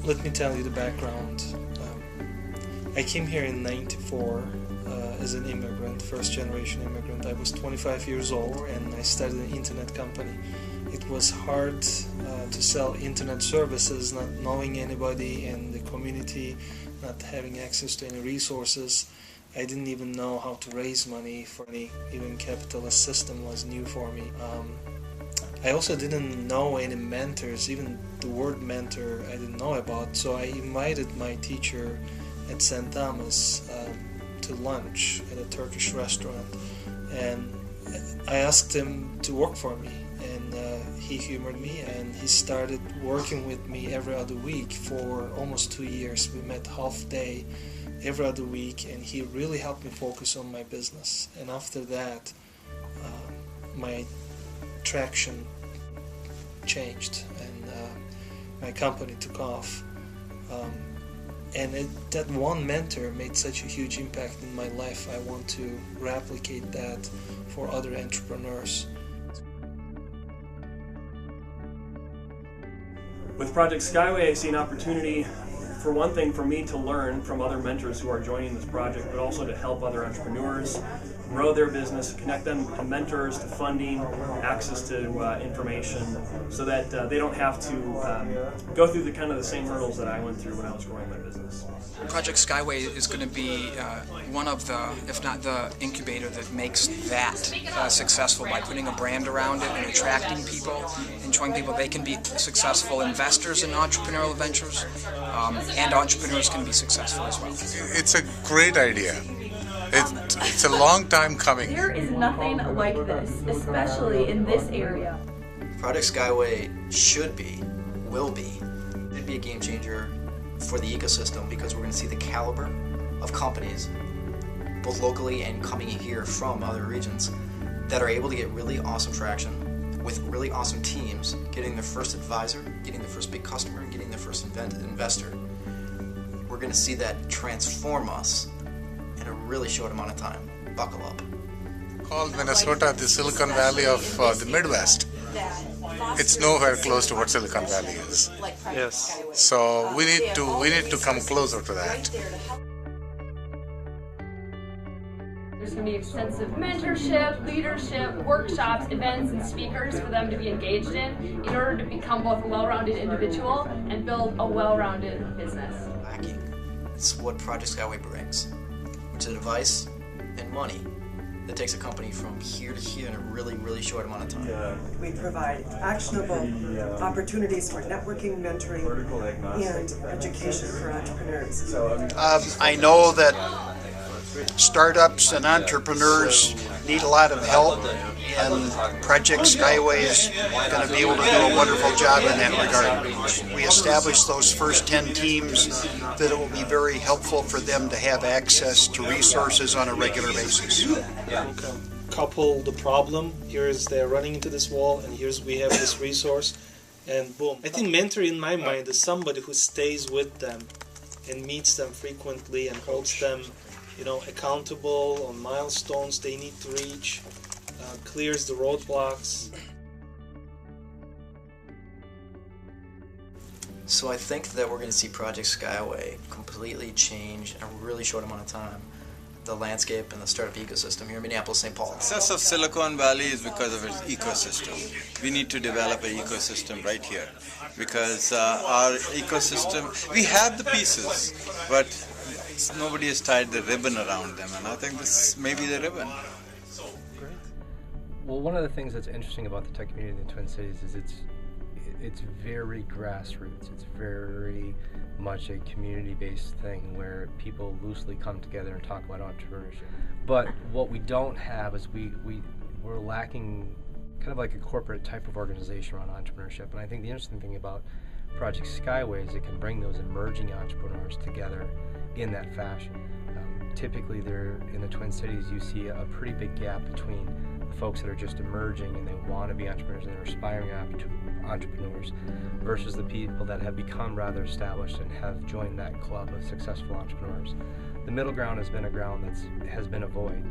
let me tell you the background. I came here in '94 as an immigrant, first-generation immigrant. I was 25 years old and I started an internet company. It was hard to sell internet services, not knowing anybody in the community, not having access to any resources. I didn't even know how to raise money for any, even capitalist system was new for me. I also didn't know any mentors, even the word mentor I didn't know about, so I invited my teacher at St. Thomas to lunch at a Turkish restaurant, and I asked him to work for me, and he humored me and he started working with me every other week for almost 2 years. We met half day every other week, and he really helped me focus on my business. And after that, my traction changed and my company took off. And that one mentor made such a huge impact in my life. I want to replicate that for other entrepreneurs. With Project Skyway, I see an opportunity, for one thing, for me to learn from other mentors who are joining this project, but also to help other entrepreneurs grow their business, connect them to mentors, to funding, access to information, so that they don't have to go through the same hurdles that I went through when I was growing my business. Project Skyway is going to be one of the, if not the incubator that makes that successful by putting a brand around it and attracting people and showing people they can be successful investors in entrepreneurial ventures, and entrepreneurs can be successful as well. It's a great idea. It's a long time coming. There is nothing like this, especially in this area. Project Skyway should be, will be, it'd be a game changer for the ecosystem, because we're going to see the caliber of companies, both locally and coming here from other regions, that are able to get really awesome traction with really awesome teams, getting their first advisor, getting their first big customer, and getting their first investor. We're going to see that transform us in a really short amount of time. Buckle up. Called Minnesota the Silicon Valley of the Midwest. It's nowhere close to what Silicon Valley is. Yes. So we need to come closer to that. There's going to be extensive mentorship, leadership, workshops, events, and speakers for them to be engaged in order to become both a well-rounded individual and build a well-rounded business. Lacking. It's what Project Skyway brings, which is advice and money that takes a company from here to here in a really, really short amount of time. We provide actionable opportunities for networking, mentoring, and education for entrepreneurs. I know that startups and entrepreneurs need a lot of help, and Project Skyway is going to be able to do a wonderful job in that regard. We established those first 10 teams that it will be very helpful for them to have access to resources on a regular basis. Okay. Couple the problem, here's they're running into this wall, and here's we have this resource, and boom. I think mentor in my mind is somebody who stays with them and meets them frequently and holds them, accountable on milestones they need to reach, clears the roadblocks. So I think that we're going to see Project Skyway completely change in a really short amount of time the landscape and the startup ecosystem here in Minneapolis, St. Paul. The success of Silicon Valley is because of its ecosystem. We need to develop an ecosystem right here, because our ecosystem, we have the pieces, but nobody has tied the ribbon around them, and I think this may be the ribbon. Well, one of the things that's interesting about the tech community in the Twin Cities is it's very grassroots. It's very much a community-based thing where people loosely come together and talk about entrepreneurship. But what we don't have is we're lacking kind of like a corporate type of organization around entrepreneurship. And I think the interesting thing about Project Skyway is it can bring those emerging entrepreneurs together in that fashion. Typically, in the Twin Cities, you see a pretty big gap between the folks that are just emerging and they want to be entrepreneurs and they're aspiring entrepreneurs versus the people that have become rather established and have joined that club of successful entrepreneurs. The middle ground has been a ground that has been a void,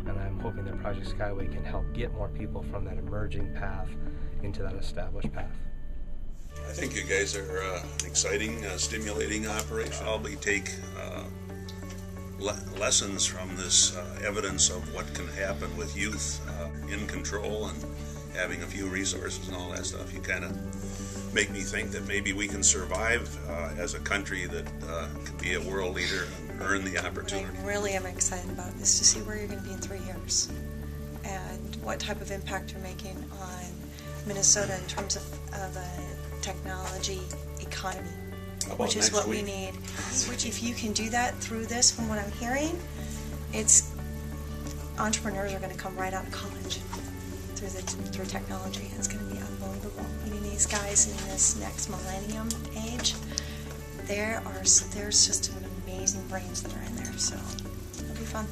and I'm hoping that Project Skyway can help get more people from that emerging path into that established path. I think you guys are an exciting, stimulating operation. Probably take lessons from this evidence of what can happen with youth in control and having a few resources and all that stuff. You kind of make me think that maybe we can survive as a country that can be a world leader and earn the opportunity. What I really am excited about is to see where you're going to be in 3 years and what type of impact you're making on Minnesota in terms of a technology economy, which is what we need. Which, if you can do that through this, from what I'm hearing, it's entrepreneurs are going to come right out of college through technology. It's going to be unbelievable. I mean, these guys in this next millennium age, there's just an amazing brains that are in there. So it'll be fun.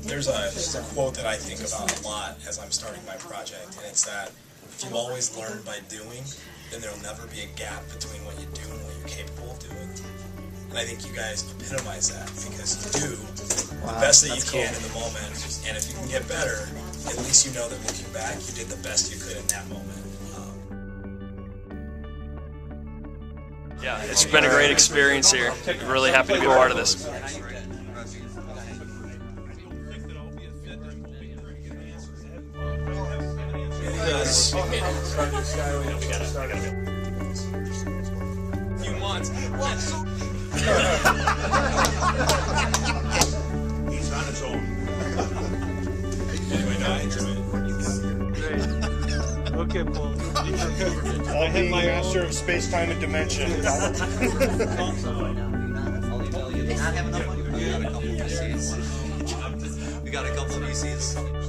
There's a quote that I think about a lot as I'm starting my project, and it's that if you always learn by doing, then there'll never be a gap between what you do and what you're capable of doing. And I think you guys epitomize that, because you do the best that you can in the moment, and if you can get better, at least you know that looking back, you did the best you could in that moment. Yeah, it's been a great experience here. I'm really happy to be a part of this. Project Skyway. Few months. He's on his own. Anyway, no, I enjoy it. Great. Okay, Paul. I hit my master of space-time and dimension. We got a couple of VCs.